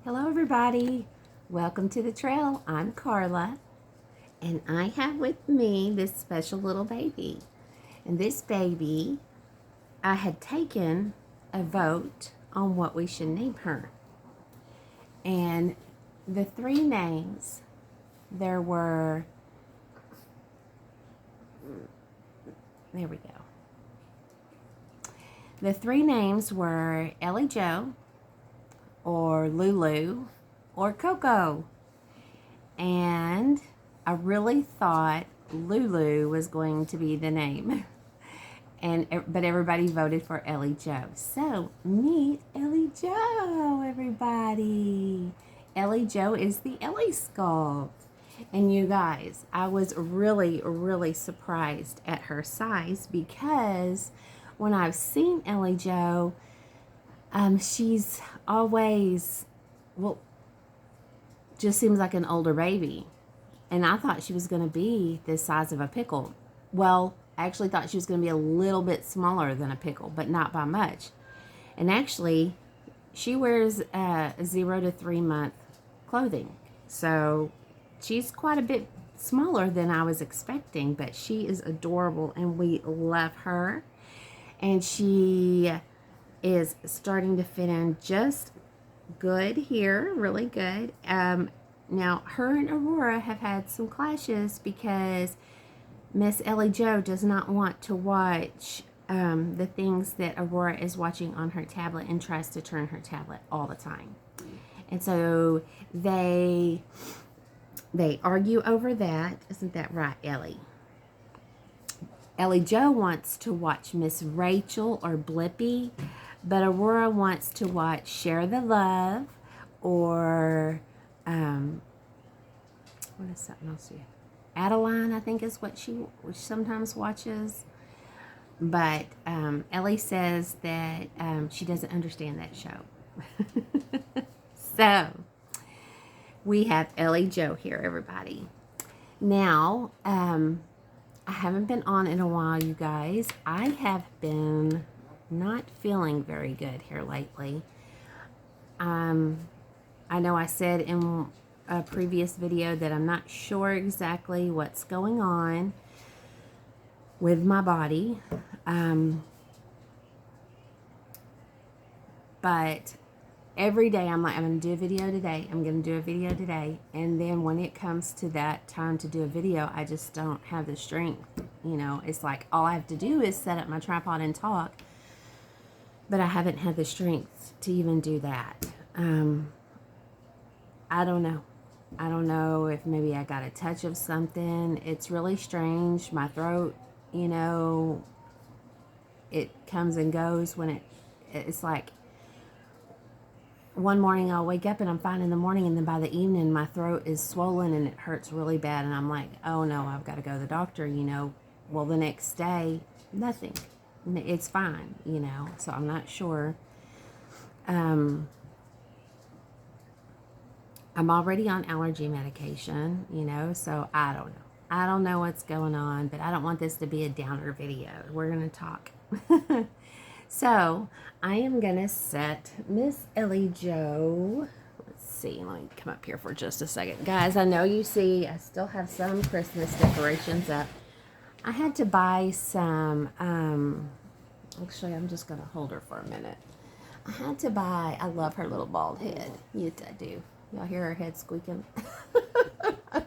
Hello everybody, welcome to the trail. I'm Carla and I have with me this special little baby. And this baby, I had taken a vote on what we should name her. And the three names, there we go. The three names were Ellie Joe, or Lulu, or Coco. And I really thought Lulu was going to be the name. But everybody voted for Ellie Joe. So meet Ellie Joe, everybody. Ellie Joe is the Ellie Skull. And you guys, I was really surprised at her size because when I've seen Ellie Joe, she's always, just seems like an older baby. And I thought she was going to be the size of a pickle. Well, I actually thought she was going to be a little bit smaller than a pickle, but not by much. And actually, she wears 0 to 3 month clothing. So she's quite a bit smaller than I was expecting, but she is adorable and we love her. And she is starting to fit in just good here, really good. Now, her and Aurora have had some clashes because Miss Ellie Joe does not want to watch the things that Aurora is watching on her tablet and tries to turn her tablet all the time. And so they argue over that. Isn't that right, Ellie? Ellie Joe wants to watch Miss Rachel or Blippi, but Aurora wants to watch Share the Love or what is something else? Adeline, I think is what she sometimes watches. But Ellie says that she doesn't understand that show. So we have Ellie Joe here, everybody. Now, I haven't been on in a while, you guys. I have been not feeling very good here lately. I know I said in a previous video that I'm not sure exactly what's going on with my body. But every day I'm like, I'm going to do a video today. I'm going to do a video today. And then when it comes to that time to do a video, I just don't have the strength. You know, it's like all I have to do is set up my tripod and talk. But I haven't had the strength to even do that. I don't know. I don't know if maybe I got a touch of something. It's really strange. My throat, you know, it comes and goes when it's like one morning I'll wake up and I'm fine in the morning, and then by the evening my throat is swollen and it hurts really bad, and I'm like, oh no, I've got to go to the doctor, you know. Well, the next day, nothing. It's fine, you know, so I'm not sure. I'm already on allergy medication, you know, so I don't know. I don't know what's going on, but I don't want this to be a downer video. We're going to talk. So I am going to set Miss Ellie Joe. Let's see. Let me come up here for just a second. Guys, I know you see I still have some Christmas decorations up. I had to buy some, actually I'm just going to hold her for a minute. I had to buy, I love her little bald head. Yes, I do. Y'all hear her head squeaking? I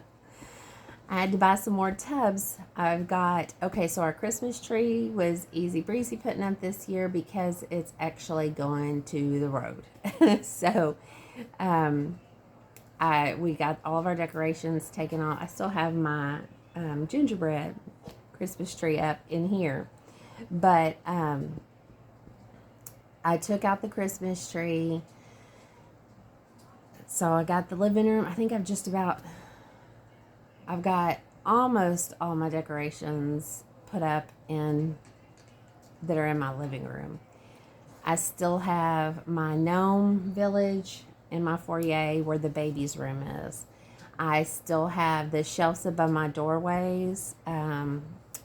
had to buy some more tubs. I've got, okay, so our Christmas tree was easy breezy putting up this year because it's actually going to the road. So, we got all of our decorations taken off. I still have my gingerbread Christmas tree up in here. But I took out the Christmas tree. So I got the living room. I think I've got almost all my decorations put up that are in my living room. I still have my gnome village in my foyer where the baby's room is. I still have the shelves above my doorways,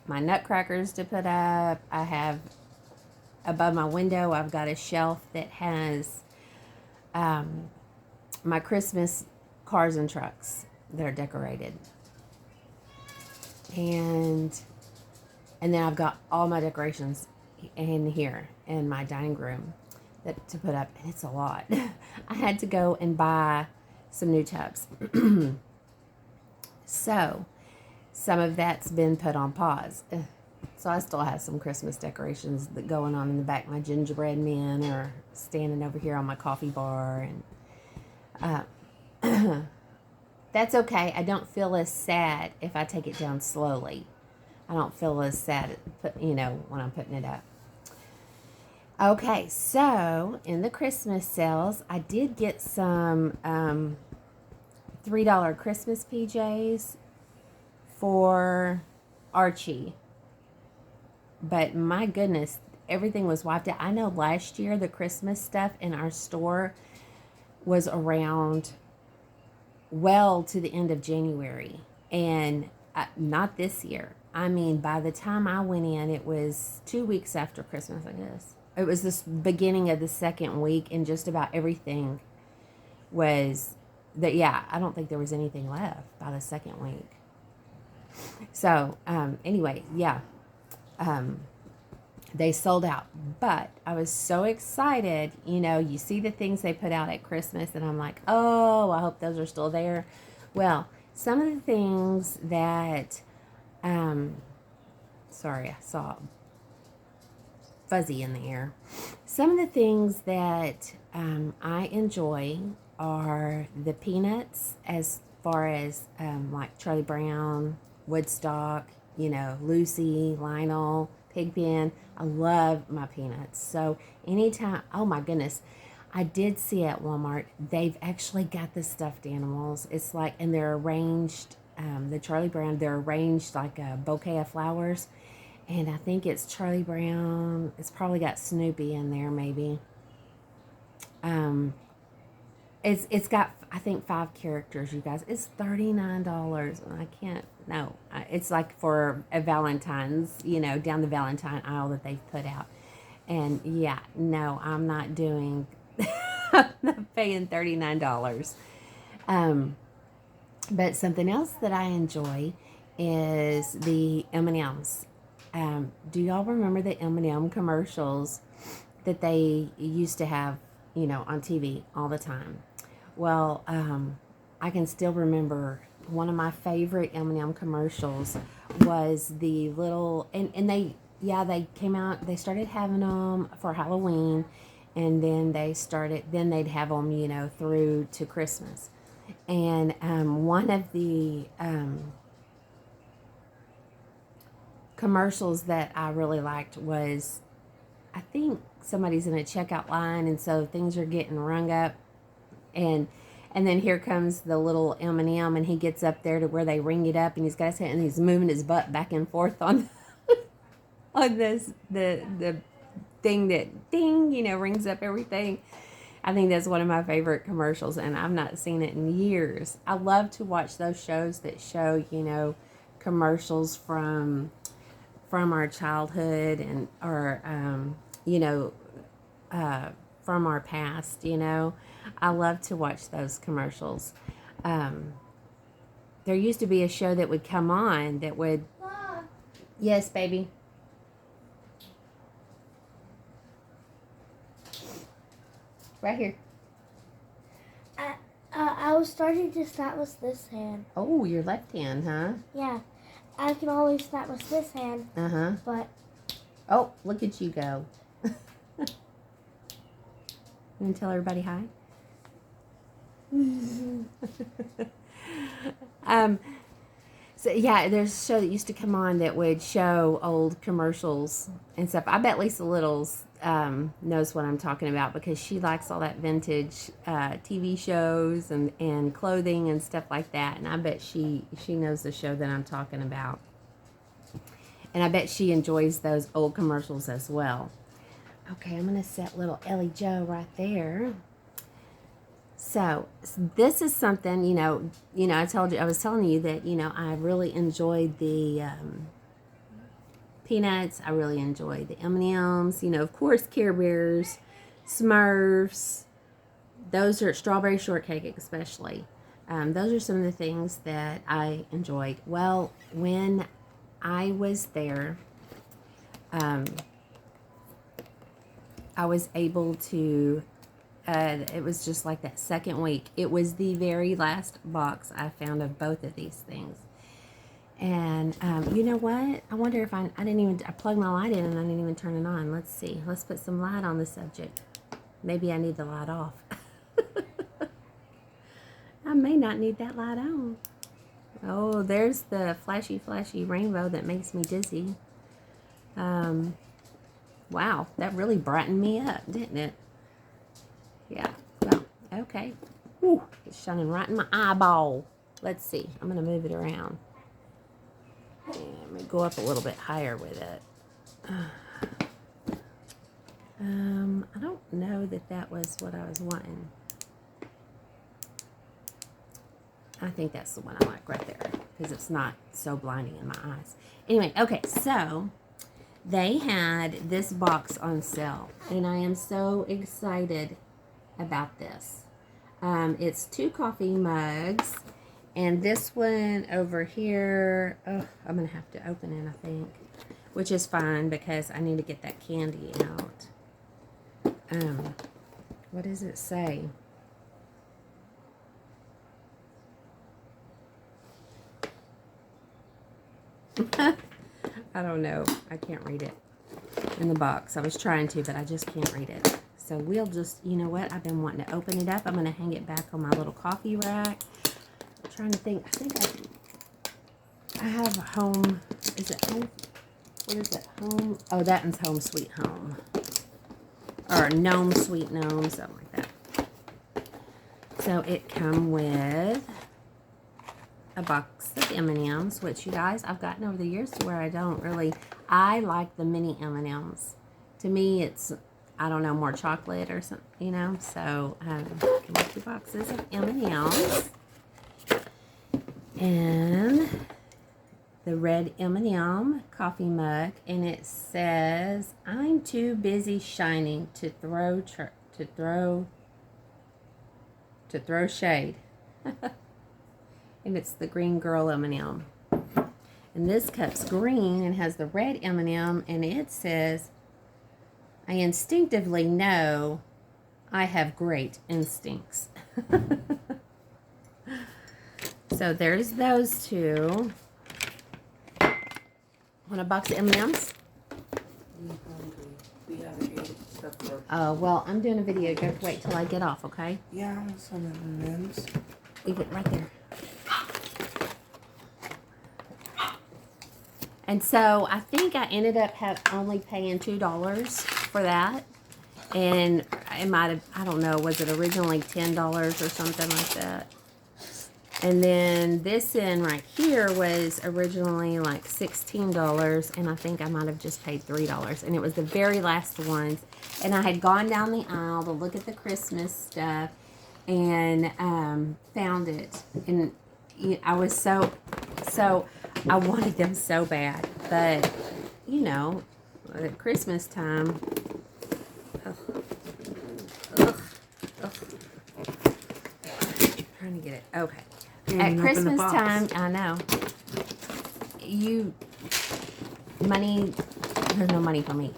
my nutcrackers to put up. I have above my window, I've got a shelf that has my Christmas cars and trucks that are decorated. And then I've got all my decorations in here in my dining room to put up, and it's a lot. I had to go and buy some new tubs. So some of that's been put on pause. So I still have some Christmas decorations that going on in the back. My gingerbread men are standing over here on my coffee bar, and that's okay. I don't feel as sad if I take it down slowly. I don't feel as sad, when I'm putting it up. Okay, so in the Christmas sales, I did get some $3 Christmas PJs for Archie. But my goodness, everything was wiped out. I know last year the Christmas stuff in our store was around well to the end of January. And not this year. I mean, by the time I went in, it was 2 weeks after Christmas, I guess. It was the beginning of the second week, and just about everything was that. Yeah, I don't think there was anything left by the second week. So, anyway, yeah, they sold out. But I was so excited. You see the things they put out at Christmas, and I'm like, oh, I hope those are still there. Well, some of the things that, sorry, I saw fuzzy in the air. Some of the things that I enjoy are the peanuts, as far as like Charlie Brown, Woodstock, Lucy, Lionel, Pigpen. I love my peanuts. So anytime, oh my goodness, I did see at Walmart, they've actually got the stuffed animals. It's like, and they're arranged, the Charlie Brown, they're arranged like a bouquet of flowers. And I think it's Charlie Brown. It's probably got Snoopy in there, maybe. It's got, I think, 5 characters, you guys. It's $39, and I can't, no. It's like for a Valentine's, down the Valentine aisle that they've put out. And yeah, no, I'm not doing, I'm not paying $39. But something else that I enjoy is the M&Ms. Do y'all remember the M&M commercials that they used to have, on TV all the time? Well, I can still remember one of my favorite M&M commercials was the little, and they came out, they started having them for Halloween, and then they'd have them, through to Christmas. And one of the commercials that I really liked was, I think somebody's in a checkout line, and so things are getting rung up, and then here comes the little M&M, and he gets up there to where they ring it up, and he's got his hand, and he's moving his butt back and forth on on this the thing that ding, rings up everything. I think that's one of my favorite commercials, and I've not seen it in years. I love to watch those shows that show, commercials from our childhood and or from our past. I love to watch those commercials. There used to be a show that would come on that would, yes, baby. Right here. I was starting to snap with this hand. Oh, your left hand, huh? Yeah. I can always snap with this hand. Uh-huh. But. Oh, look at you go. You want to tell everybody hi? So yeah, there's a show that used to come on that would show old commercials and stuff. I bet Lisa Littles knows what I'm talking about, because she likes all that vintage TV shows and clothing and stuff like that. And I bet she knows the show that I'm talking about. And I bet she enjoys those old commercials as well. Okay, I'm going to set little Ellie Joe right there. So this is something, I was telling you that, I really enjoyed the peanuts. I really enjoyed the M&Ms, of course, Care Bears, Smurfs, those are strawberry shortcake, especially. Those are some of the things that I enjoyed. Well, when I was there, I was able to, it was just like that second week. It was the very last box I found of both of these things. And you know what? I wonder if I plugged my light in and I didn't even turn it on. Let's see. Let's put some light on the subject. Maybe I need the light off. I may not need that light on. Oh, there's the flashy, flashy rainbow that makes me dizzy. Wow, that really brightened me up, didn't it? Yeah, well, okay. Whew, it's shining right in my eyeball. Let's see. I'm going to move it around. And I'm going to go up a little bit higher with it. I don't know that that was what I was wanting. I think that's the one I like right there because it's not so blinding in my eyes. Anyway, okay, so they had this box on sale, and I am so excited about this. It's 2 coffee mugs, and this one over here, oh, I'm going to have to open it, I think, which is fine because I need to get that candy out. What does it say? I don't know. I can't read it in the box. I was trying to, but I just can't read it. So we'll just, you know what? I've been wanting to open it up. I'm going to hang it back on my little coffee rack. I'm trying to think. I think I have home. Is it home? What is it? Home? Oh, that one's Home Sweet Home. Or Gnome Sweet Gnome, something like that. So it come with a box of M&Ms, which, you guys, I've gotten over the years to where I like the mini M&Ms. To me, it's, I don't know, more chocolate or something, you know. So, 2 boxes of M&Ms. And the red M&M coffee mug, and it says, "I'm too busy shining to throw shade." And it's the green girl M&M. And this cup's green and has the red M&M, and it says, "I instinctively know I have great instincts." So there's those 2. Want a box of M&Ms? We haven't ate stuff for. Oh, well, I'm doing a video. You have to wait till I get off, okay? Yeah, I want some M&Ms. Leave it right there. And so I think I ended up only paying $2 for that. And it might have, I don't know, was it originally $10 or something like that? And then this end right here was originally like $16, and I think I might have just paid $3. And it was the very last ones. And I had gone down the aisle to look at the Christmas stuff and found it. And I was so I wanted them so bad. But, you know, at Christmas time, trying to get it. Okay. At Christmas time, I know. There's no money for me.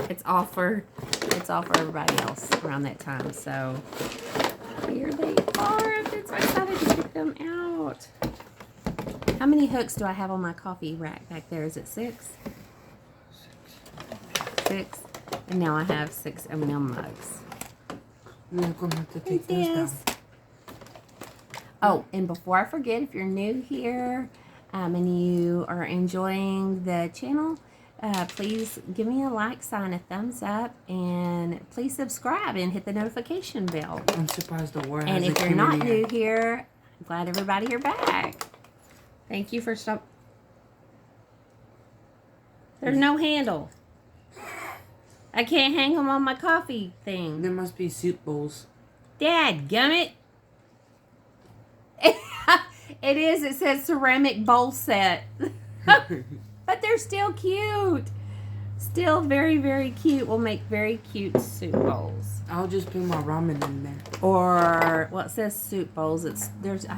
It's all for everybody else around that time. So here they are. I'm so excited to get them out. How many hooks do I have on my coffee rack back there? Is it 6? 6. And now I have 6 M&M mugs. We're going to have to take this down. Oh, and before I forget, if you're new here and you are enjoying the channel, please give me a like sign, a thumbs up, and please subscribe and hit the notification bell. I'm surprised the word And hasn't if you're not come in new yet. here, I'm glad everybody you're back. Thank you for stop. There's no handle. I can't hang them on my coffee thing. There must be soup bowls. Dad, gummit. It is. It says ceramic bowl set. But they're still cute. Still very, very cute. We'll make very cute soup bowls. I'll just put my ramen in there. Or well, it says soup bowls. I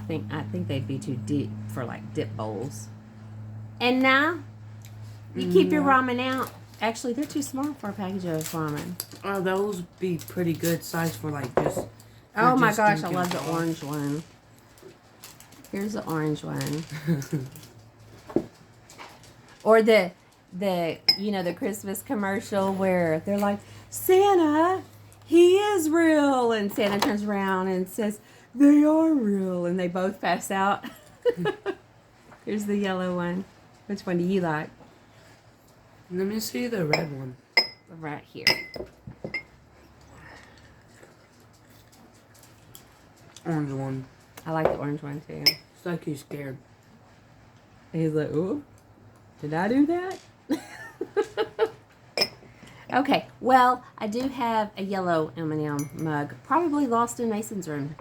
think they'd be too deep for like dip bowls. And now you keep your ramen out. Actually, they're too small for a package of ramen. Oh, those be pretty good size for like just. Oh my just gosh, I drinking love the water. orange one. Here's the orange one. Or the the Christmas commercial where they're like, Santa, he is real, and Santa turns around and says, they are real, and they both pass out. Here's the yellow one. Which one do you like? Let me see the red one. Right here. Orange one. I like the orange one too. It's like he's scared. And he's like, oh, did I do that? Okay, well, I do have a yellow M&M mug, probably lost in Mason's room.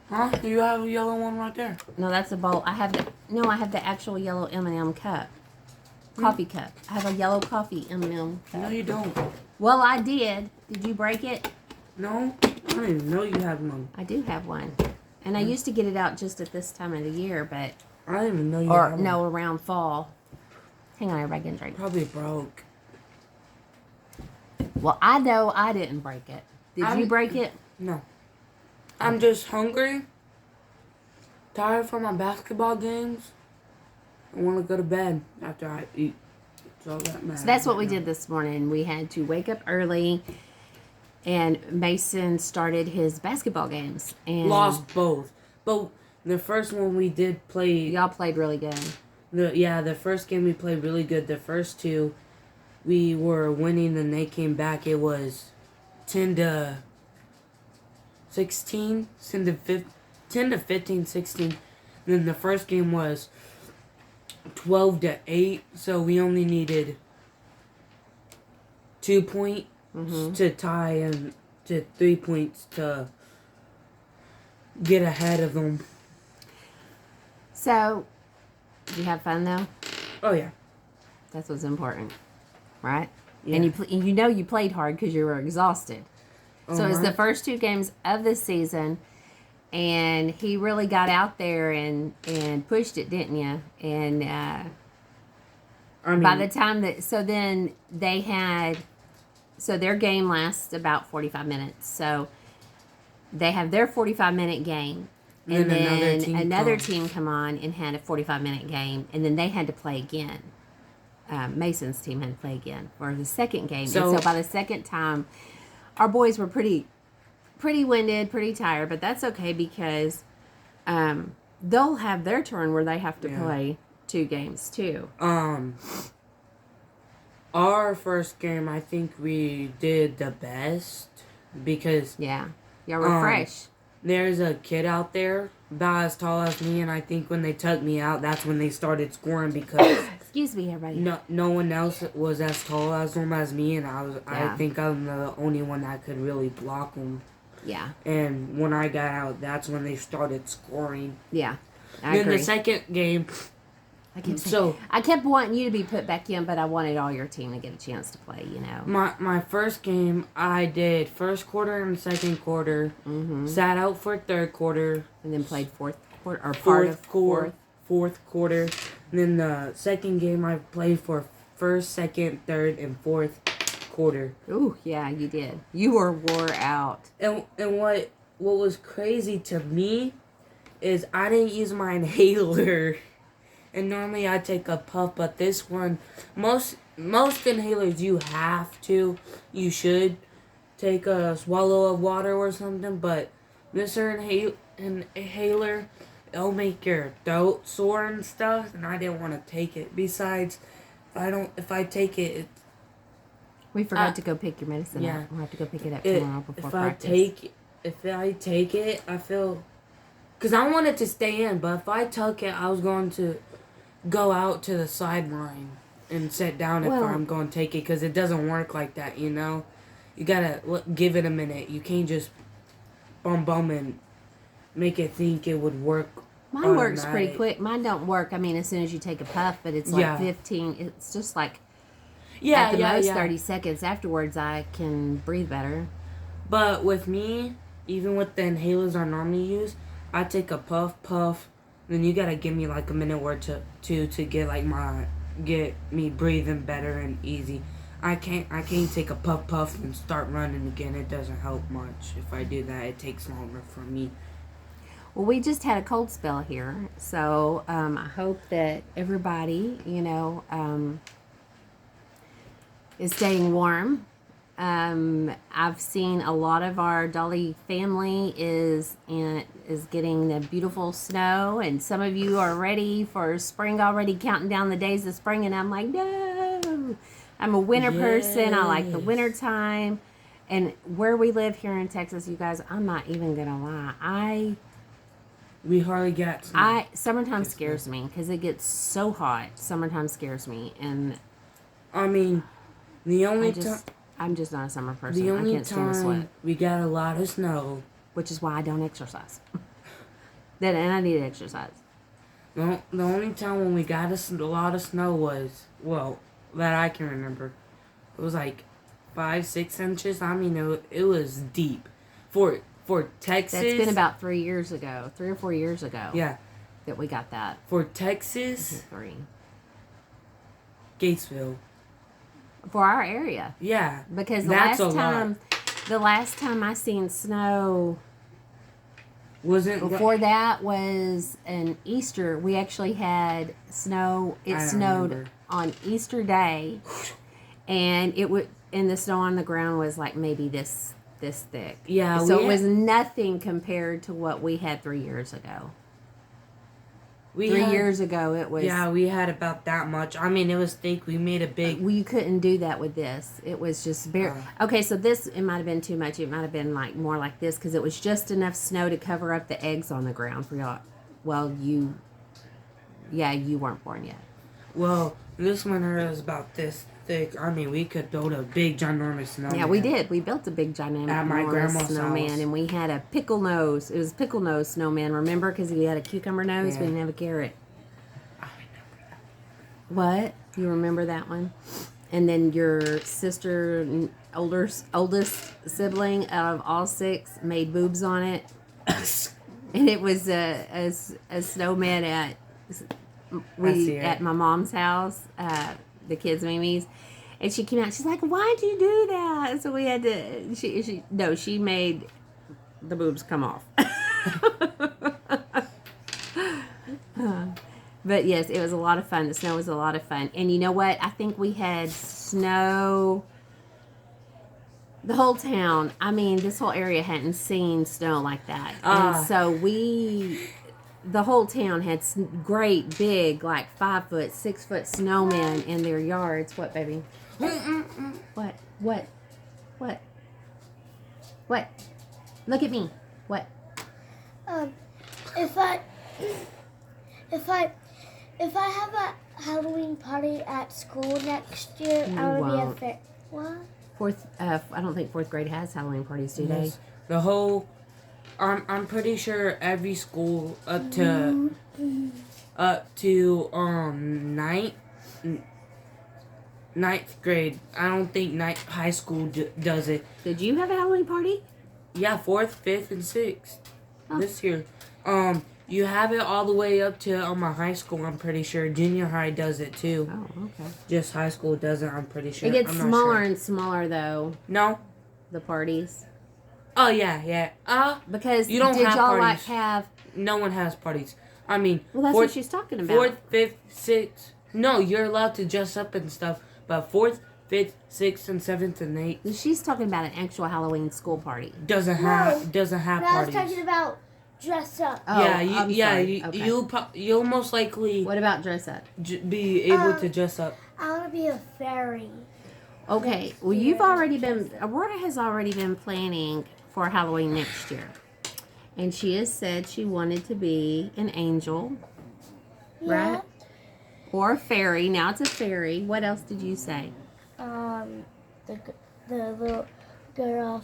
Huh? Do you have a yellow one right there? No, that's a bowl. I have the actual yellow M&M cup, coffee cup. I have a yellow coffee M&M cup. No, you don't. Well, I did. Did you break it? No? I didn't even know you had one. I do have one, and I used to get it out just at this time of the year, but I didn't even know you had one. no, around fall. Hang on, everybody can drink. Probably broke. Well, I know I didn't break it. Did you break it? No. I'm just hungry, tired from my basketball games. I want to go to bed after I eat. So That's what we did this morning. We had to wake up early, and Mason started his basketball games. And Lost both. But the first one we did play. Y'all played really good. The first game we played really good. The first two, we were winning, and they came back. It was 10-16, 10-15, 16. And then the first game was 12-8. So we only needed 2 points to tie and to 3 points to get ahead of them. So, did you have fun though? Oh yeah. That's what's important, right? Yeah. And you played hard because you were exhausted. So it was the first two games of the season, and he really got out there and pushed it, didn't you? And I mean, by the time then they had, so their game lasts about 45 minutes. So they have their 45-minute game. And then another team come on and had a 45-minute game, and then they had to play again. Mason's team had to play again for the second game. And so by the second time, our boys were pretty winded, pretty tired, but that's okay because they'll have their turn where they have to play 2 games too. Our first game, I think we did the best because y'all were fresh. There's a kid out there about as tall as me, and I think when they took me out, that's when they started scoring because excuse me, everybody. no one else was as tall as them as me, and I think I'm the only one that could really block them. Yeah. And when I got out, that's when they started scoring. Yeah. I then agree. the second game. I kept wanting you to be put back in, but I wanted all your team to get a chance to play, you know. My first game, I did first quarter and second quarter, sat out for third quarter. And then played fourth quarter, or fourth quarter. And then the second game, I played for first, second, third, and fourth quarter. Ooh, yeah, you did. You were wore out. And what was crazy to me is I didn't use my inhaler. And normally I take a puff, but this one, most inhalers you should take a swallow of water or something, but this inhaler, it'll make your throat sore and stuff, and I didn't want to take it. Besides, if I take it, we forgot to go pick your medicine up. We'll have to go pick it up tomorrow before practice. If I take it, I feel, because I wanted to stay in, but if I took it, I was going to go out to the sideline and sit down if I'm going to take it, because it doesn't work like that, you know? You gotta give it a minute. You can't just bum and make it think it would work. Mine works pretty quick. Mine don't work, I mean, as soon as you take a puff, but it's like 15, it's just like at the most 30 seconds afterwards I can breathe better. But with me, even with the inhalers I normally use, I take a puff. Then you gotta give me like a minute or two to get like get me breathing better and easy. I can't take a puff and start running again. It doesn't help much. If I do that, it takes longer for me. Well, we just had a cold spell here, so I hope that everybody, is staying warm. I've seen a lot of our Dolly family is getting the beautiful snow, and some of you are ready for spring already, counting down the days of spring, and I'm like, no, I'm a winter person. I like the winter time, and where we live here in Texas, you guys, I'm not even gonna lie, We hardly get snow. Summertime scares me because it gets so hot. Summertime scares me, and I mean, the only time. I'm just not a summer person. The I only can't stand the sweat, time we got a lot of snow. which is why I don't exercise. And I need to exercise. The only time when we got a lot of snow was, well, that I can remember. It was like 5-6 inches. I mean, it was deep. For Texas. That's been about 3 or 4 years ago. Yeah. That we got that. For Texas. 3. Gatesville. For our area. Yeah. Because the last time I seen snow before that was an Easter. We actually had snow. It snowed on Easter Day, and the snow on the ground was like maybe this thick. Yeah. So it was nothing compared to what we had 3 years ago. 3 years ago, it was... Yeah, we had about that much. I mean, it was thick. We made a big... You couldn't do that with this. It was just bare... Okay, so this, it might have been too much. It might have been like more like this because it was just enough snow to cover up the eggs on the ground for y'all. Well, you weren't born yet. Well, this winter was about this thick. I mean, we could build a big, ginormous snowman. Yeah, we did. We built a big, ginormous at my grandma's snowman, house. And we had a pickle nose. It was a pickle nose snowman, remember? Because he had a cucumber nose. Yeah. We didn't have a carrot. I remember that. What? You remember that one? And then your sister, oldest sibling out of all 6, made boobs on it. And it was a snowman at my mom's house, the kids' Mimi's. And she came out, she's like, why'd you do that? So we had to, she made the boobs come off. But yes, it was a lot of fun. The snow was a lot of fun. And you know what? I think we had snow, the whole town. I mean, this whole area hadn't seen snow like that. And so the whole town had great big, like 5-foot, 6-foot snowmen in their yards. What, baby? What? Look at me. What? If I have a Halloween party at school next year, I want to be a fair. What? I don't think 4th grade has Halloween parties, do they? The whole, I'm pretty sure every school up to ninth grade. I don't think high school does it. Did you have a Halloween party? Yeah, 4th, 5th, and 6th this year. You have it all the way up to my high school. I'm pretty sure junior high does it too. Oh, okay. Just high school doesn't. I'm pretty sure. It gets smaller and smaller though. No. The parties. Oh yeah. Because you don't did have y'all parties. have? No one has parties. I mean, Well, that's what she's talking about. 4th, 5th, 6th. No, you're allowed to dress up and stuff. But 4th, 5th, 6th, and 7th, and 8th. She's talking about an actual Halloween school party. Doesn't have parties. I was talking about dress up. Oh, I'm sorry. Okay. You'll most likely What about dress up? be able to dress up. I want to be a fairy. Okay. Well, you've already been. Aurora has already been planning for Halloween next year, and she has said she wanted to be an angel, right? Or a fairy. Now it's a fairy. What else did you say? The little girl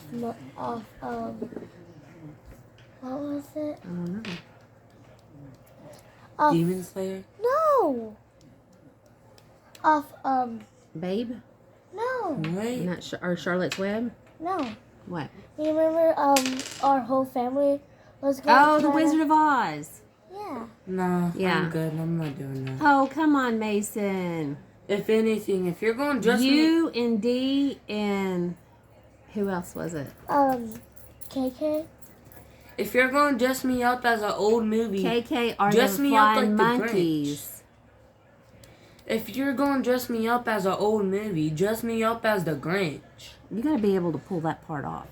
off what was it? I don't know. Demon Slayer? No. Off Babe? no. Right? Not or Charlotte's Web? No. What? You remember our whole family was going Oh, to the China? Wizard of Oz. Yeah. No, Yeah. I'm good. I'm not doing that. Oh, come on, Mason. If anything, if you're going just You and Dee and who else was it? KK? if you're going to dress me up as an old movie, KK are dress the me up flying like the monkeys. if you're going to dress me up as an old movie, dress me up as the Grinch. You gotta be able to pull that part off.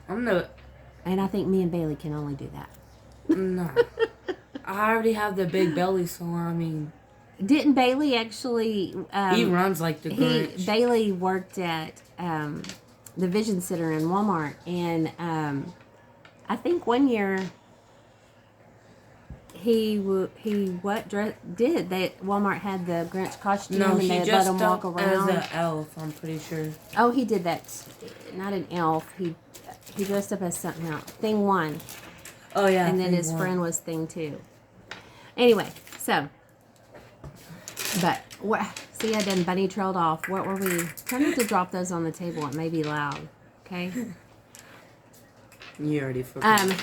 I'm the And I think me and Bailey can only do that. no. I already have the big belly, so I mean, Didn't Bailey actually? he runs like the Grinch. Bailey worked at the Vision Center in Walmart, and I think one year Walmart had the Grinch costume No, and he they let just him walk up as around. an elf. I'm pretty sure. Oh, he did that. Not an elf. He dressed up as something else. Thing 1. Oh yeah. And then his friend was Thing 2. Anyway, so. But, see, I done bunny trailed off. What were we? Try not to drop those on the table. It may be loud. Okay? You already forgot.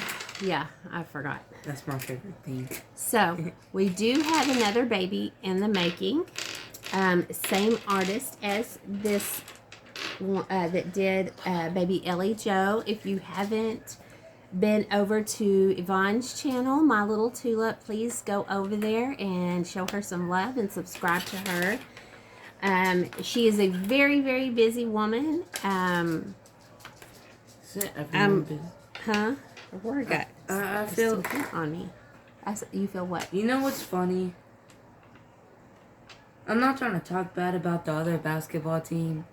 Yeah, I forgot. That's my favorite thing. So, we do have another baby in the making. Same artist as this one, that did baby Ellie Joe. If you haven't been over to Yvonne's channel, My Little Tulip, please go over there and show her some love and subscribe to her. She is a very, very busy woman. Huh? Where I got? I feel on me. You feel what? You know what's funny? I'm not trying to talk bad about the other basketball team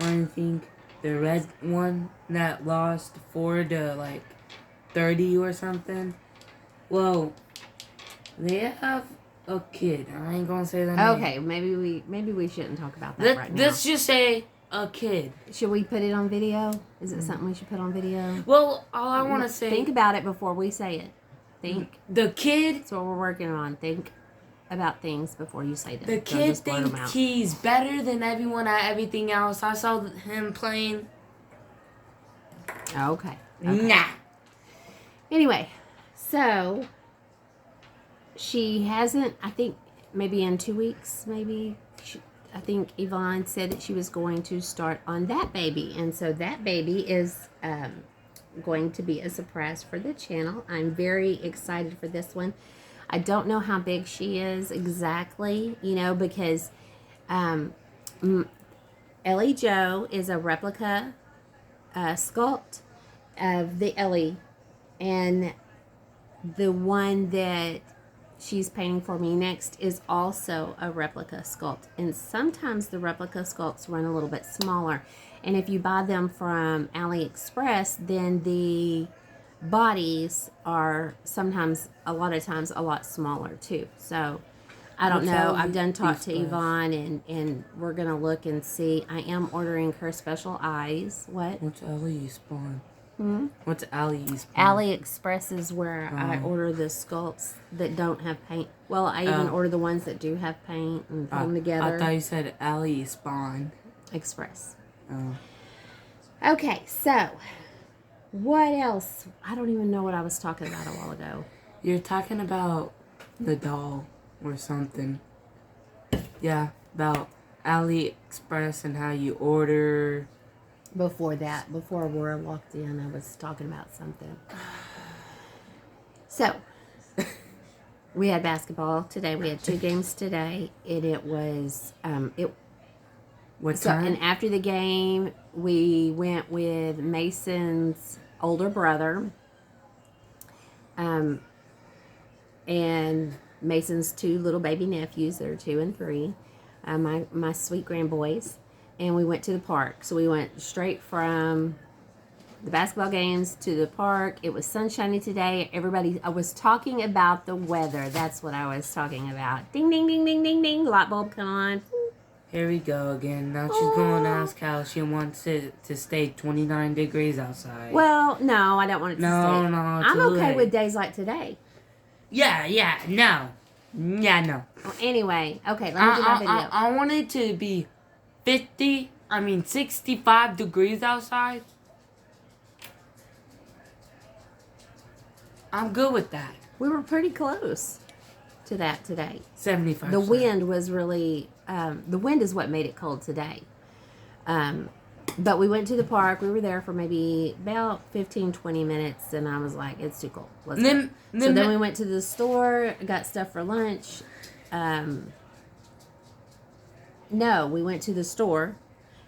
or anything. The red one that lost 4-30 or something. Well, they have a kid. I ain't gonna say that name. Okay, maybe we shouldn't talk about that right now. Let's just say a kid. Should we put it on video? Is it something we should put on video? Well, all I want to say... Think about it before we say it. Think. The kid... That's what we're working on. Think about things before you say them. The kid thinks he's better than everyone at everything else. I saw him playing... Okay. Nah. Anyway, so... She hasn't... I think maybe in 2 weeks, maybe... I think Yvonne said that she was going to start on that baby. And so that baby is going to be a surprise for the channel. I'm very excited for this one. I don't know how big she is exactly, because Ellie Joe is a replica sculpt of the Ellie. And the one that she's painting for me next is also a replica sculpt, and sometimes the replica sculpts run a little bit smaller, and if you buy them from AliExpress, then the bodies are sometimes a lot of times a lot smaller too. So I don't know. I've done talk to Yvonne, and we're gonna look and see. I am ordering her special eyes. What's AliExpress? Hmm? What's AliExpress? AliExpress is where I order the sculpts that don't have paint. Well, I even order the ones that do have paint and put them together. I thought you said AliExpress. Express. Oh. Okay, so what else? I don't even know what I was talking about a while ago. You're talking about the doll or something. Yeah, about AliExpress and how you order. Before we're locked in, I was talking about something. So, we had basketball today. We had 2 games today, and it was What time? And after the game, we went with Mason's older brother, and Mason's 2 little baby nephews. They're 2 and 3. My sweet grandboys. And we went to the park. So we went straight from the basketball games to the park. It was sunshiny today. I was talking about the weather. That's what I was talking about. Ding, ding, ding, ding, ding, ding. Light bulb, come on. Here we go again. Now she's going to ask how she wants it to stay 29 degrees outside. Well, no, I don't want it to stay. No, I'm okay with days like today. Yeah, no. Well, anyway, okay, let me do my video. I want it to be 65 degrees outside. I'm good with that. We were pretty close to that today. 75. The wind was really, the wind is what made it cold today. But we went to the park. We were there for maybe about 15, 20 minutes, and I was like, it's too cold. Let's go. So then we went to the store, got stuff for lunch. No, we went to the store,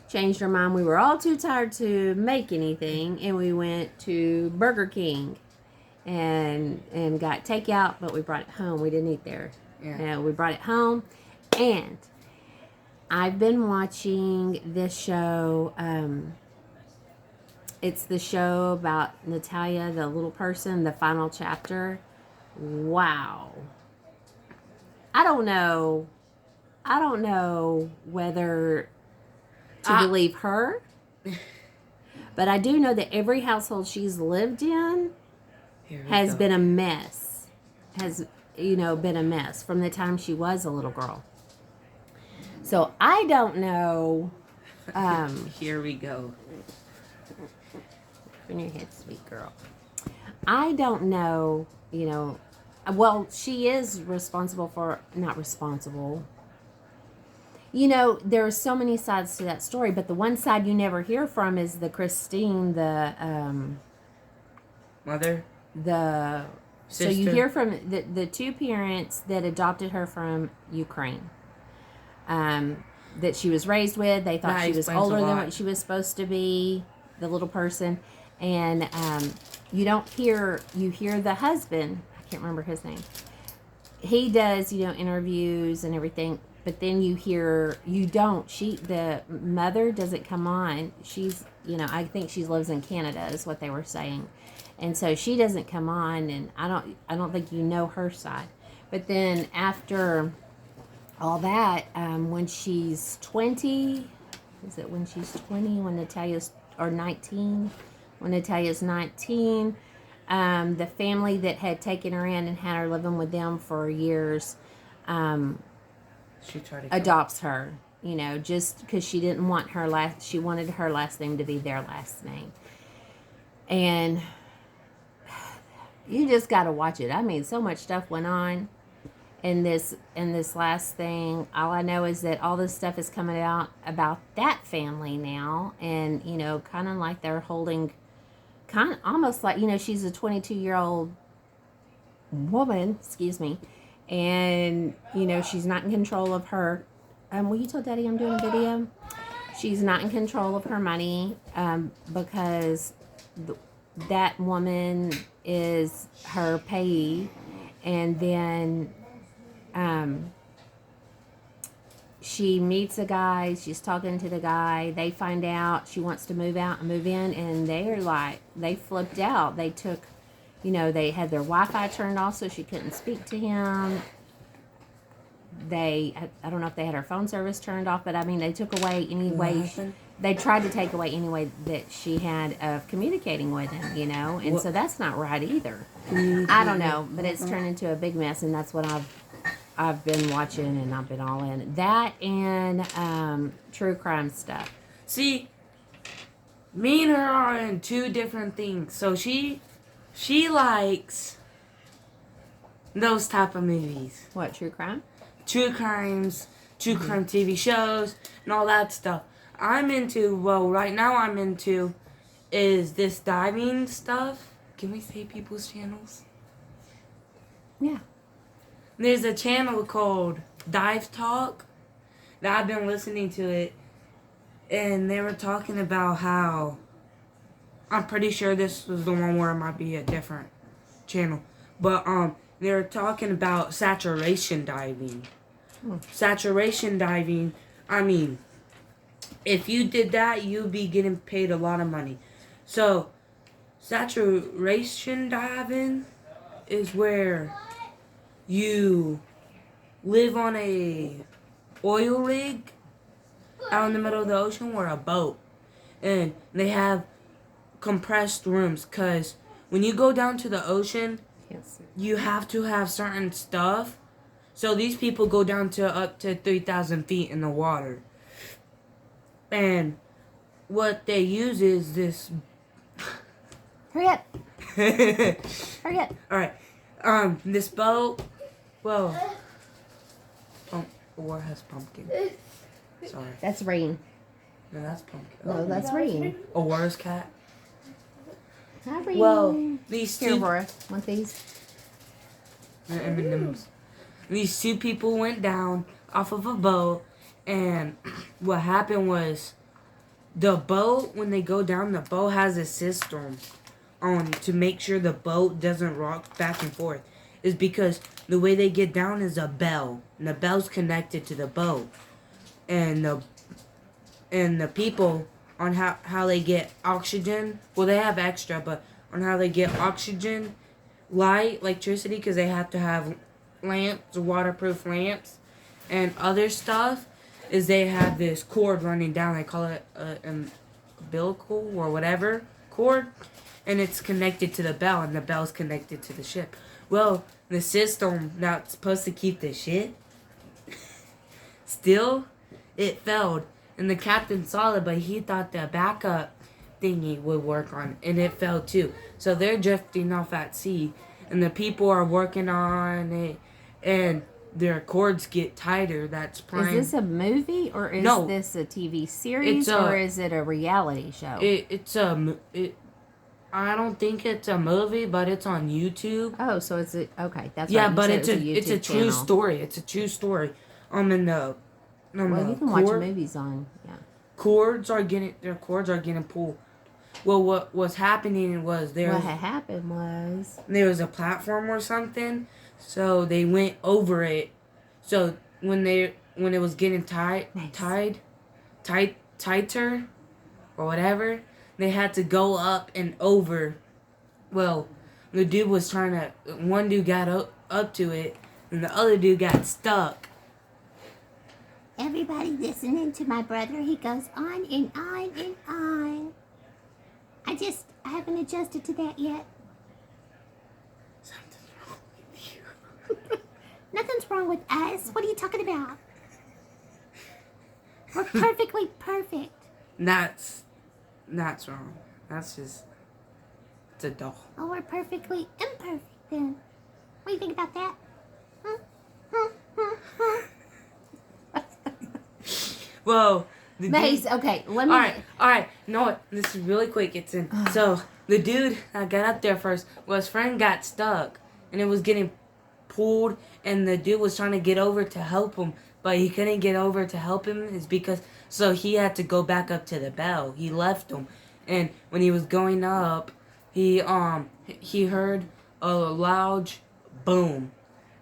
changed our mind. We were all too tired to make anything, and we went to Burger King and got takeout, but we brought it home. We didn't eat there. Yeah. We brought it home, and I've been watching this show. It's the show about Natalia, the little person, the final chapter. Wow. I don't know whether to believe her, but I do know that every household she's lived in has been a mess. Has, been a mess from the time she was a little girl. So I don't know. Here we go. Turn your head, sweet girl. I don't know, well, she is responsible for, not responsible. There are so many sides to that story, but the one side you never hear from is the Christine, the mother, the sister. So you hear from the two parents that adopted her from Ukraine. That she was raised with. They thought she was older than what she was supposed to be, the little person. And you hear the husband, I can't remember his name. He does, interviews and everything, but then the mother doesn't come on. She's, I think she lives in Canada is what they were saying. And so she doesn't come on, and I don't think her side. But then after all that, when she's 20, is it when she's 20, when Natalia's, or 19, when Natalia's 19, the family that had taken her in and had her living with them for years, adopts her, just because she didn't want she wanted her last name to be their last name. And you just got to watch it. I mean, so much stuff went on in this last thing. All I know is that all this stuff is coming out about that family now, and kind of like they're holding, kind of almost like, she's a 22-year-old woman, and she's not in control of her. Will you tell Daddy I'm doing a video? She's not in control of her money, because that woman is her payee, and then she meets a guy, she's talking to the guy, they find out she wants to move out and move in, and they flipped out. They took, they had their Wi-Fi turned off so she couldn't speak to him. I don't know if they had her phone service turned off, but I mean, they took away any way, they tried to take away any way that she had of communicating with him, and so that's not right either. I don't know, but it's turned into a big mess, and that's what I've been watching, and I've been all in that, and true crime stuff. See, me and her are in two different things. So she likes those type of movies. What, true crime? True crimes, true crime TV shows, and all that stuff. Right now I'm into is this diving stuff. Can we say people's channels? Yeah. There's a channel called Dive Talk that I've been listening to it, and they were talking about how, I'm pretty sure this was the one where it might be a different channel, but they were talking about saturation diving. Saturation diving, I mean, if you did that, you'd be getting paid a lot of money. So, saturation diving is where you live on a oil rig out in the middle of the ocean, or a boat, and they have compressed rooms, because when you go down to the ocean, you have to have certain stuff. So these people go down to up to 3,000 feet in the water, and what they use is this Hurry up. Hurry up. All right. This boat. Well. Or has pumpkin. Sorry. That's rain. No, that's pumpkin. No, that's rain. Aurora's cat. Hi, rain. Well, these Here, two. Aurora. Want these? M&Ms. These two people went down off of a boat, and what happened was the boat, when they go down, the boat has a system on to make sure the boat doesn't rock back and forth. Is because the way they get down is a bell, and the bell's connected to the boat, and the people on how they get oxygen. Well, they have extra, but on how they get oxygen, light, electricity, because they have to have lamps, waterproof lamps, and other stuff, is they have this cord running down. They call it an umbilical or whatever cord, and it's connected to the bell, and the bell's connected to the ship. Well, the system that's supposed to keep the ship, still, it failed, and the captain saw it, but he thought the backup thingy would work on it, and it fell too. So they're drifting off at sea, and the people are working on it, and their cords get tighter. That's prime. Is this a movie or is No. this a TV series or is it a reality show? I don't think it's a movie, but it's on YouTube. Oh, so it's okay. That's Yeah, right. You but said it's it was it's a YouTube true channel. story. It's a true story. Well, you can watch cord- movies on. Yeah. their cords are getting pulled. Well, what was happening was What had happened was there was a platform or something, so they went over it. So when it was getting tighter or whatever, they had to go up and over. Well, the dude was trying to. One dude got up to it, and the other dude got stuck. Everybody listening to my brother, he goes on and on and on. I haven't adjusted to that yet. Something's wrong with you. Nothing's wrong with us. What are you talking about? We're perfectly perfect. That's wrong. That's just. It's a doll. Oh, we're perfectly imperfect then. What do you think about that? Huh? Huh? Huh? Huh? Whoa. The Mace. dude- Okay, let me. All right. No, what? This is really quick. It's in. So the dude that got up there first, well, his friend got stuck, and it was getting pulled, and the dude was trying to get over to help him, but he couldn't get over to help him. It's because so he had to go back up to the bell. He left him, and when he was going up, he heard a loud boom,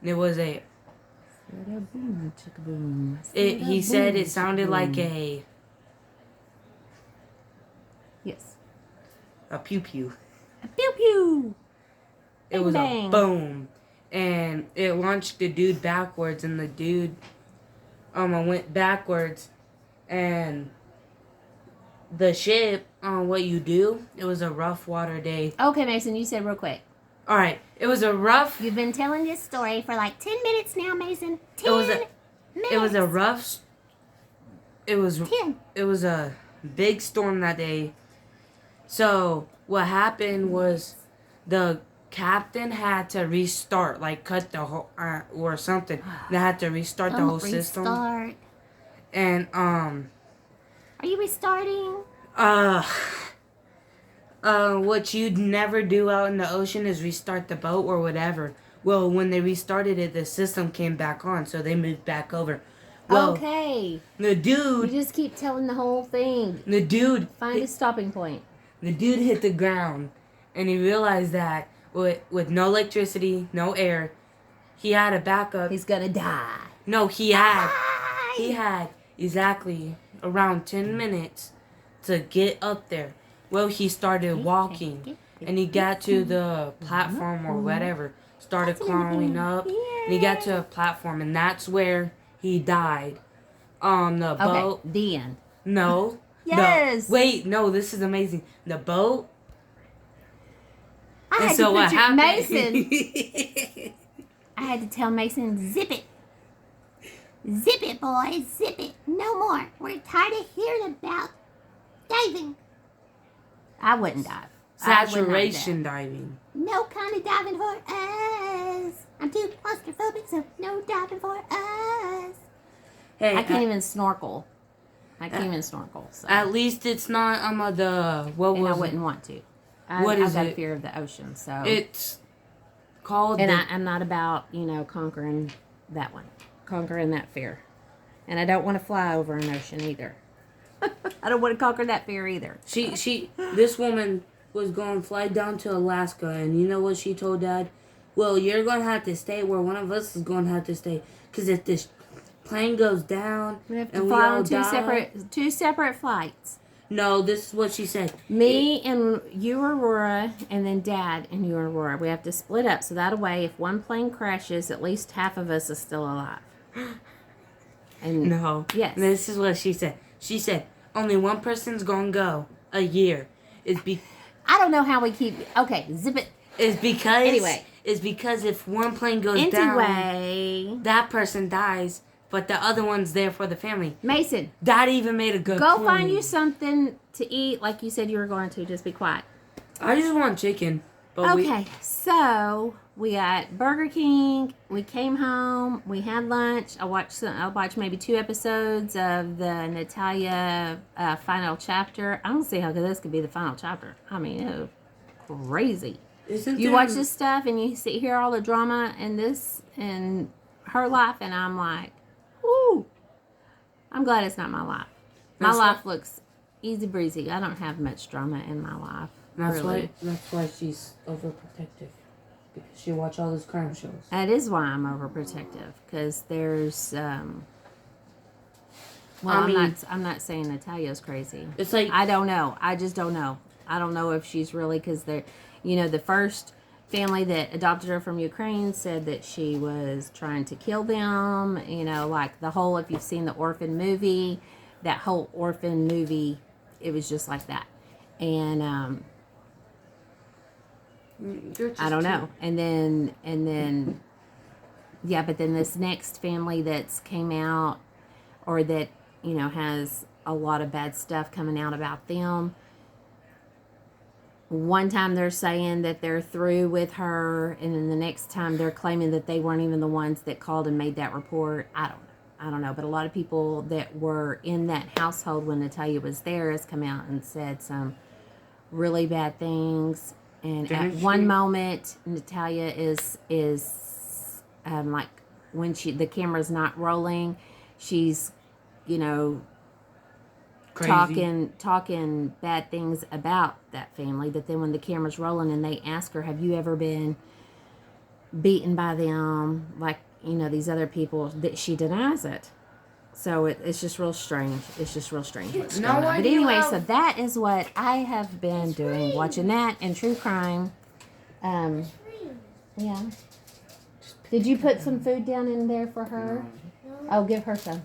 and it was a. Boom, chicka boom. He said it Chicka sounded boom. like a Yes. pew pew. Pew pew. It Bang, was bang. a boom, and it launched the dude backwards, and the dude went backwards, and the ship what you do, it was a rough water day. Okay, Mason, you said real quick. All right, it was a rough. You've been telling this story for like 10 minutes now, Mason. 10 It was minutes. It was a rough. It was 10. It was a big storm that day. So what happened was the captain had to restart, like cut the whole or something. They had to restart the whole system. Restart. And Are you restarting? what you'd never do out in the ocean is restart the boat or whatever. Well, when they restarted it, the system came back on, so they moved back over. Well, Okay. the You dude, just keep telling the whole thing. the dude, Find a stopping point. the dude hit the ground, and he realized that with no electricity, no air, he had a backup. He's gonna die. No, he had exactly around 10 minutes to get up there. Well, he started walking, and he got to the platform or whatever, started crawling up, and he got to a platform, and that's where he died. The boat. Okay, the end. No. Yes. Wait, no, this is amazing. The boat. I And had so to what put you- happened? Mason. I had to tell Mason, zip it. Zip it, boys. Zip it. No more. We're tired of hearing about diving. I wouldn't dive. Saturation diving. No kind of diving for us. I'm too claustrophobic, so no diving for us. Hey, I can't even snorkel. So. At least it's not the what And I was wouldn't want to. I've got a fear of the ocean, so it's called? and I'm not about conquering that fear, and I don't want to fly over an ocean either. I don't want to conquer that fear either. This woman was going to fly down to Alaska, and you know what she told Dad? Well, you're going to have to stay where one of us is going to have to stay, because if this plane goes down We have to and we fly all on die. two separate flights. No, this is what she said. Me and you, Aurora, and then Dad and you, Aurora. We have to split up so that way, if one plane crashes, at least half of us is still alive. And No. yes, This is what she said. She said only one person's going to go a year. I don't know how we keep. Okay, zip it. It's because Anyway. It's because if one plane goes down, Anyway, that person dies, but the other one's there for the family. Mason, Dad even made a good go point. find you something to eat, like you said you were going to. Just be quiet. I just want chicken. But Okay, so we got Burger King. We came home. We had lunch. I watched maybe 2 episodes of the Natalia final chapter. I don't see how this could be the final chapter. I mean, it was crazy. You watch this stuff and you hear all the drama in this and her life, and I'm like, whoo! I'm glad it's not my life. My life looks easy breezy. I don't have much drama in my life. That's really. why she's overprotective, because she watch all those crime shows. That is why I'm overprotective, because there's well, I'm not saying Natalia's crazy. It's like, I don't know. I just don't know. I don't know if she's really, because they're, the first family that adopted her from Ukraine said that she was trying to kill them. Like the whole, if you've seen the Orphan movie, that whole Orphan movie, it was just like that. And I don't know. And then, yeah, but then this next family that's came out, or that, has a lot of bad stuff coming out about them. One time they're saying that they're through with her, and then the next time they're claiming that they weren't even the ones that called and made that report. I don't know. But a lot of people that were in that household when Natalia was there has come out and said some really bad things. And at one moment, Natalia is like, when the camera's not rolling, she's, crazy. talking bad things about that family. But then when the camera's rolling and they ask her, have you ever been beaten by them, like, these other people, that she denies it. So it's just real strange. It's just real strange what's going on. But anyway, so that is what I have been doing, watching that and true crime. Yeah. Did you put some food down in there for her? No. Oh, give her some.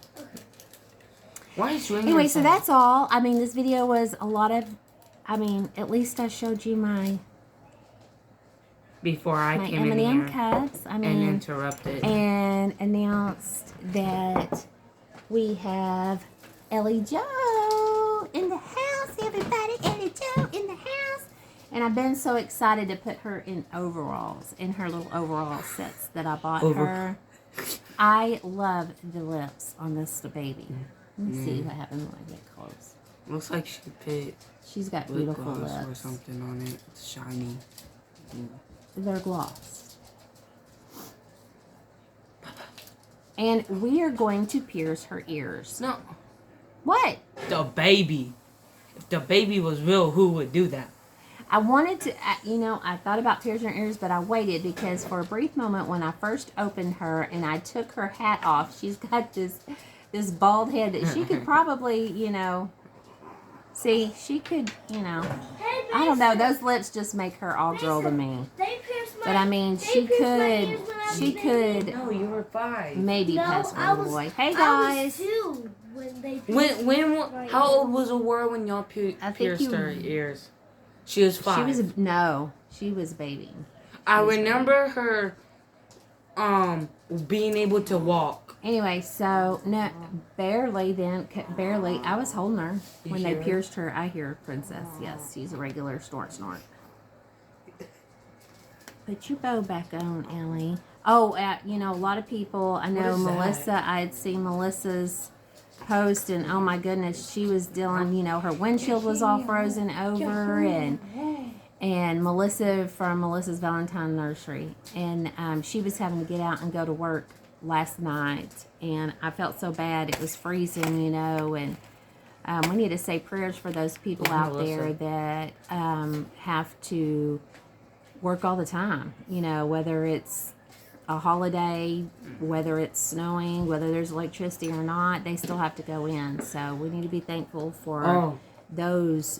Why is Anyway, so that's all. I mean, this video was a lot of, at least I showed you my before I came in M&M here cups. and interrupted. And announced that we have Ellie Jo in the house, everybody. Ellie Jo in the house. And I've been so excited to put her in overalls, in her little overall sets that I bought her. I love the lips on this baby. Let me see what happens when I get close. Looks like she put She's got lip beautiful gloss lips. or something on it. It's shiny. They're gloss. And we are going to pierce her ears. No. What? The baby. If the baby was real, who would do that? I wanted to, I thought about piercing her ears, but I waited because for a brief moment when I first opened her and I took her hat off, she's got this bald head that she could probably, see, she could, I don't know, those lips just make her all girl to me. But she could No, you were 5. maybe pass for a boy. Hey guys. How old was Aurora when y'all pierced her ears? She was 5. She was a baby. I remember her being able to walk. Anyway, so no, barely. I was holding her when they pierced her. I hear Princess. Yes, she's a regular snort. put your bow back on, Ellie. Oh, you know, a lot of people, I know is that? Melissa, I had seen Melissa's post, and oh my goodness, she was dealing, you know, her windshield was all frozen over, and Melissa from Melissa's Valentine Nursery, and she was having to get out and go to work last night, and I felt so bad. It was freezing, you know, and we need to say prayers for those people out there that have to work all the time, you know, whether it's a holiday, whether it's snowing, whether there's electricity or not, they still have to go in. So we need to be thankful for those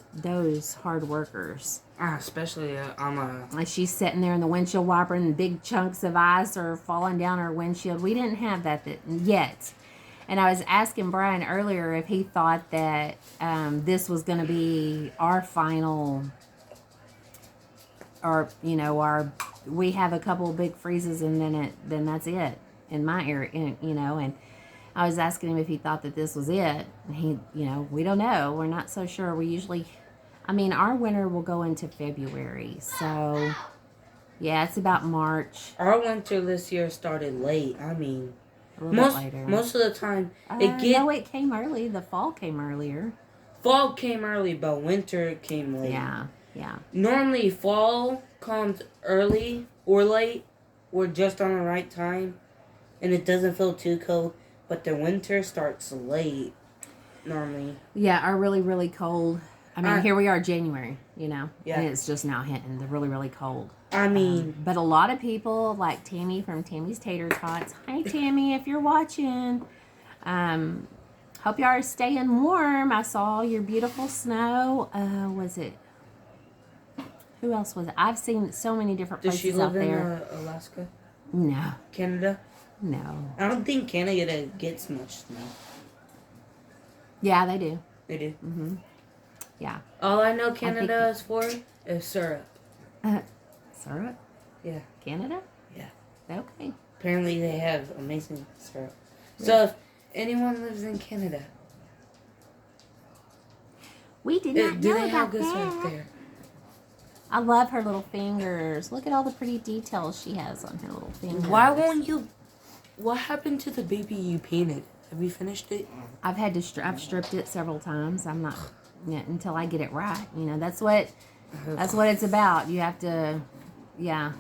hard workers. Especially Like she's sitting there in the windshield wiper and big chunks of ice are falling down her windshield. We didn't have that yet. And I was asking Brian earlier if he thought that this was going to be our final, or, you know, we have a couple of big freezes and then that's it in my area, you know, and I was asking him if he thought that this was it. And he, you know, we don't know. We're not so sure. We usually, I mean, our winter will go into February. So, yeah, it's about March. Our winter this year started late. I mean, A little bit later. most of the time, No, it came early. The fall came earlier. fall came early, but winter came late. Yeah, yeah. Normally, fall comes early or late, or just on the right time, and it doesn't feel too cold. But the winter starts late, normally. Yeah, our really, really cold. I mean, here we are, January, you know, Yeah. and it's just now hitting the really, really cold. I mean, But a lot of people, like Tammy from Tammy's Tater Tots. Hi, Tammy, if you're watching. Hope you are staying warm. I saw your beautiful snow. Was it? Who else was it? I've seen so many different does places she live out there. in Alaska? No, Canada? no. I don't think Canada gets much snow. Yeah, they do. They do. Mm-hmm. Yeah. All I know Canada is for is syrup. Syrup? Yeah. Canada? Yeah. Okay. Apparently they have amazing syrup. So if anyone lives in Canada, We did not do know they have about good that. syrup there? I love her little fingers. Look at all the pretty details she has on her little fingers. Why won't you? What happened to the baby you painted? Have you finished it? I've had to I've stripped it several times. I'm not until I get it right. You know, that's what it's about. You have to, yeah.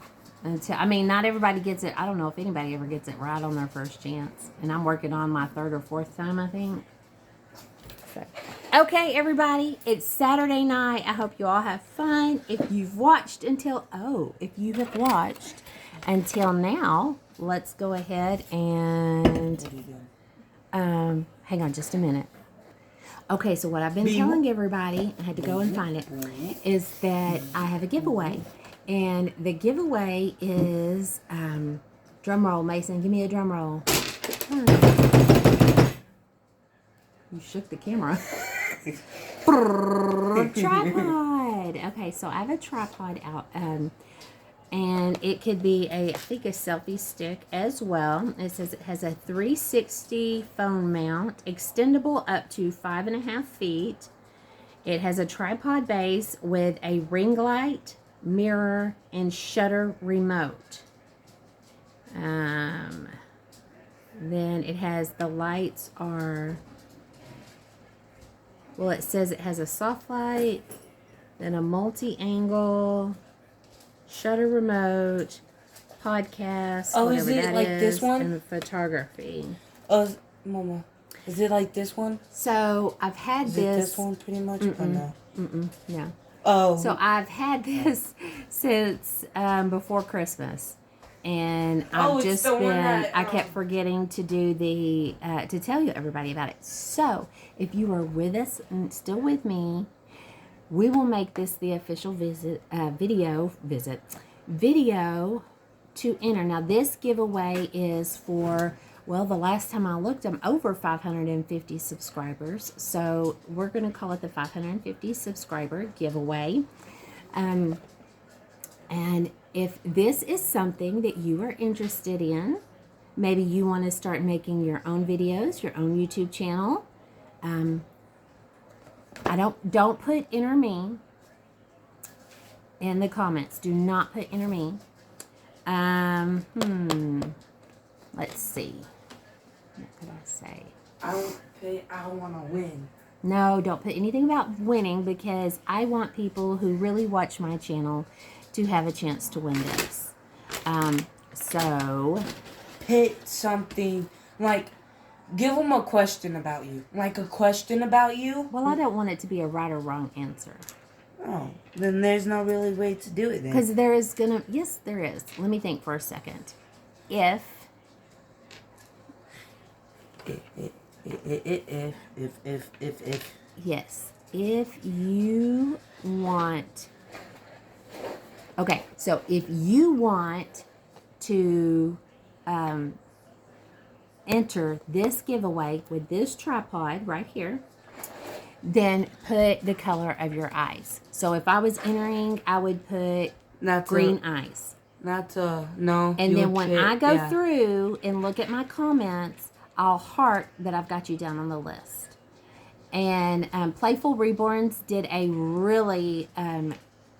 I mean, not everybody gets it. I don't know if anybody ever gets it right on their first chance. And I'm working on my third or fourth time, I think. So. Okay, everybody, it's Saturday night. I hope you all have fun. If you have watched until now, let's go ahead and hang on just a minute. Okay, so what I've been telling everybody, I had to go and find it, is that I have a giveaway. And the giveaway is, drum roll, Mason, give me a drum roll. You shook the camera. Tripod. Okay, so I have a tripod out, and it could be I think a selfie stick as well. It says it has a 360 phone mount, extendable up to 5.5 feet. It has a tripod base with a ring light, mirror, and shutter remote. Then it has the lights are. Well, it says it has a soft light, then a multi-angle, shutter remote, podcast, Oh, whatever is it that like is, this one? and photography. Oh, Mama, is it like this one? So I've had Is this. it this one pretty much? Or no? No. Oh. So I've had this since before Christmas, and I've it's just the one been. that, I kept forgetting to do the to tell you everybody about it. So if you are with us and still with me, we will make this the official video to enter. Now this giveaway is for. Well, the last time I looked, I'm over 550 subscribers. So we're going to call it the 550 subscriber giveaway. And if this is something that you are interested in, maybe you want to start making your own videos, your own YouTube channel. Don't put enter me in the comments. Do not put enter me. Let's see. What could I say? I don't want to win. No, don't put anything about winning because I want people who really watch my channel to have a chance to win this. So Pit something like, give them a question about you. Like a question about you. well, I don't want it to be a right or wrong answer. Oh, then there's no really way to do it then. Because there is gonna, yes, there is. Let me think for a second. If yes, if you want, okay, so if you want to enter this giveaway with this tripod right here, then put the color of your eyes. So if I was entering, I would put green eyes. No. And then when I go through and look at my comments, I'll heart that I've got you down on the list. And Playful Reborns did a really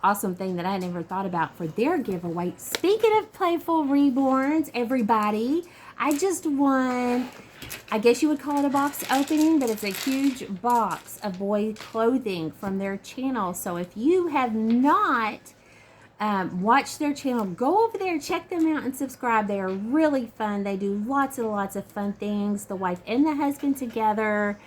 awesome thing that I never thought about for their giveaway. Speaking of Playful Reborns, everybody, I just won, I guess you would call it a box opening, but it's a huge box of boy clothing from their channel. So if you have not watched their channel, go over there, check them out, and subscribe. They are really fun. They do lots and lots of fun things. The wife and the husband together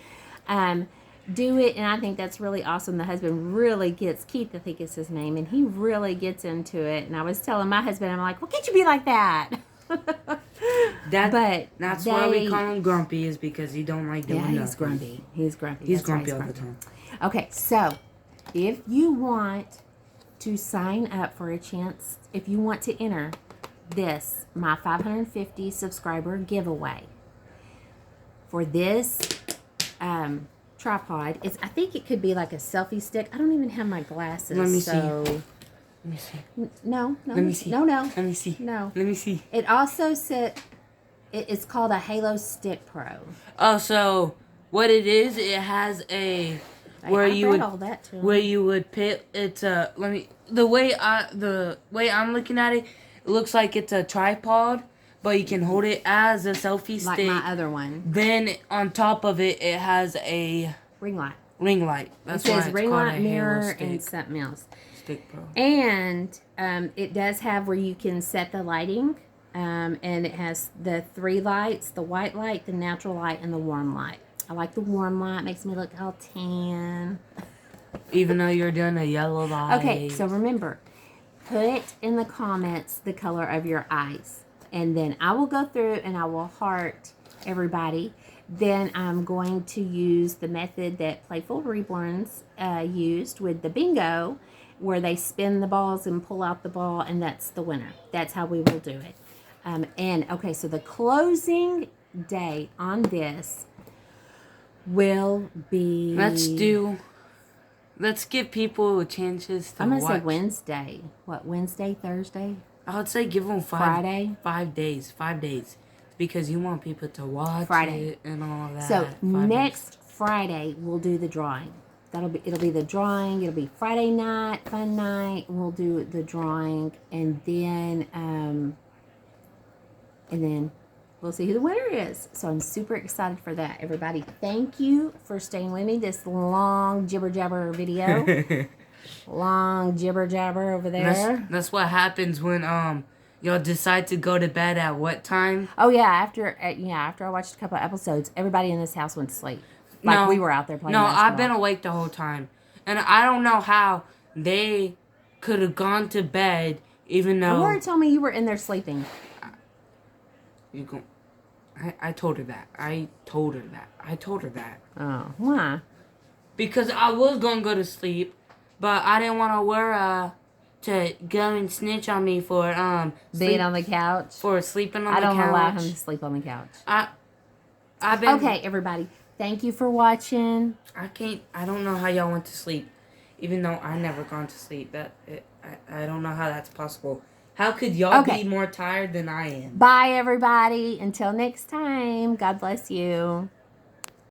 do it, and I think that's really awesome. The husband really gets, Keith I think is his name, and he really gets into it. And I was telling my husband, I'm like, well, can't you be like that? That's why we call him Grumpy, is because he don't like doing nothing. He's grumpy. He's grumpy. He's That's right, grumpy all the time. Okay, so if you want to sign up for a chance, if you want to enter this, my 550 subscriber giveaway for this tripod, I think it could be like a selfie stick. I don't even have my glasses. Let me see. Let me see. No. Let me see. No. Let me see. No. Let me see. It also said it's called a Halo Stick Pro. Oh, so what it is? It has a where you would pit. It's a the way I'm looking at it, it looks like it's a tripod, but you can hold it as a selfie stick. Like my other one. Then on top of it, it has a ring light. That's it says why it's ring called light, a mirror, Halo and something else. Stick Pro. And it does have where you can set the lighting. And it has the 3 lights, the white light, the natural light, and the warm light. I like the warm light. Makes me look all tan. Even though you're doing a yellow light. Okay, so remember, put in the comments the color of your eyes. And then I will go through and I will heart everybody. Then I'm going to use the method that Playful Reborns used with the bingo, where they spin the balls and pull out the ball, and that's the winner. That's how we will do it. And okay, so the closing date on this will be... Let's give people chances to I'm going to watch. say Wednesday. What, Wednesday, Thursday? I would say give them Friday? 5 days. 5 days. Because you want people to watch Friday. it and all that. So 5 next days. Friday, we'll do the drawing. It'll be the drawing. It'll be Friday night, fun night. We'll do the drawing, and then we'll see who the winner is. So I'm super excited for that. Everybody, thank you for staying with me this long jibber jabber video. Long jibber jabber over there. That's what happens when y'all decide to go to bed at what time? Oh yeah, after I watched a couple of episodes, everybody in this house went to sleep. Like we were out there playing basketball. I've been awake the whole time. And I don't know how they could have gone to bed even though... Laura told me you were in there sleeping. I told her that. I told her that. Oh, why? Because I was going to go to sleep, but I didn't want Laura to go and snitch on me for being on the couch. For sleeping on the couch. I don't allow him to sleep on the couch. I've been... Okay, everybody. Thank you for watching. I don't know how y'all went to sleep, even though I never gone to sleep. I don't know how that's possible. How could y'all be more tired than I am? Bye, everybody. Until next time. God bless you.